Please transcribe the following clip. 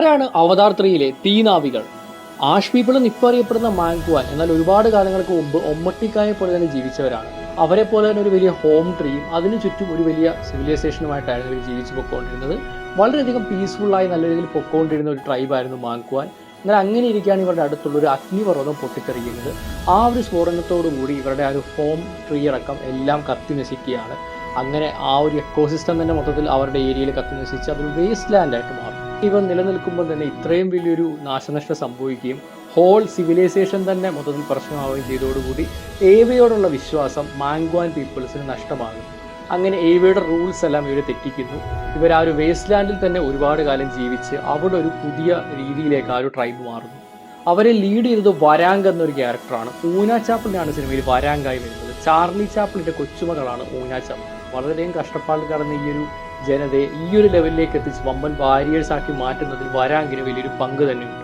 ആരാണ് അവതാർ 3-ലെ തീനാവികൾ? Ash people എന്ന് ഇപ്പോൾ അറിയപ്പെടുന്ന മാങ്കുവാൻ എന്നാൽ ഒരുപാട് കാലങ്ങൾക്ക് മുമ്പ് ഒമ്മട്ടിക്കായെ പോലെ തന്നെ ജീവിച്ചവരാണ്. അവരെ പോലെ തന്നെ ഒരു വലിയ ഹോം ട്രീയും അതിനു ചുറ്റും ഒരു വലിയ സിവിലൈസേഷനുമായിട്ടായിരുന്നു ഇവർ ജീവിച്ചു പൊക്കോണ്ടിരുന്നത്. വളരെയധികം പീസ്ഫുള്ളായി നല്ല രീതിയിൽ പൊക്കോണ്ടിരുന്ന ഒരു ട്രൈബായിരുന്നു മാങ്കുവാൻ. എന്നാൽ അങ്ങനെ ഇരിക്കുകയാണ് ഇവരുടെ അടുത്തുള്ള ഒരു അഗ്നിപർവ്വതം പൊട്ടിത്തെറിക്കുന്നത്. ആ ഒരു സ്ഫോടനത്തോടു കൂടി ഇവരുടെ ആ ഒരു ഹോം ട്രീ അടക്കം എല്ലാം കത്തി നശിക്കുകയാണ്. അങ്ങനെ ആ ഒരു എക്കോസിസ്റ്റം തന്നെ മൊത്തത്തിൽ അവരുടെ ഏരിയയിൽ കത്തി നശിച്ച് അതൊരു വേസ്റ്റ് ലാൻഡായിട്ട് മാറും. ഇവ നിലനിൽക്കുമ്പോൾ തന്നെ ഇത്രയും വലിയൊരു നാശനഷ്ടം സംഭവിക്കുകയും ഹോൾ സിവിലൈസേഷൻ തന്നെ മൊത്തത്തിൽ പ്രശ്നമാവുകയും ചെയ്തതോടുകൂടി ഏവയോടുള്ള വിശ്വാസം മാങ്കുവാൻ പീപ്പിൾസിന് നഷ്ടമാകും. അങ്ങനെ ഏവയുടെ റൂൾസ് എല്ലാം ഇവർ തെറ്റിക്കുന്നു. ഇവർ ആ ഒരു വേസ്റ്റ് ലാൻഡിൽ തന്നെ ഒരുപാട് കാലം ജീവിച്ച് അവിടെ ഒരു പുതിയ രീതിയിലേക്ക് ആ ഒരു ട്രൈബ് മാറുന്നു. അവരെ ലീഡ് ചെയ്തത് വരാങ്ക് എന്നൊരു ക്യാരക്ടറാണ്. ഊന ചാപ്പിളിനാണ് സിനിമയിൽ വരാങ്കായി വരുന്നത്. ചാർലി ചാപ്പിളിൻ്റെ കൊച്ചുമകളാണ് ഊന ചാപ്പിൾ. വളരെയധികം കഷ്ടപ്പാടിൽ കടന്ന ഈ ഒരു ജനതയെ ഈ ഒരു ലെവലിലേക്ക് എത്തിച്ച് വമ്പൻ വാരിയേഴ്സ് ആക്കി മാറ്റുന്നതിൽ വരാങ്കിന് വലിയൊരു പങ്ക് തന്നെയുണ്ട്.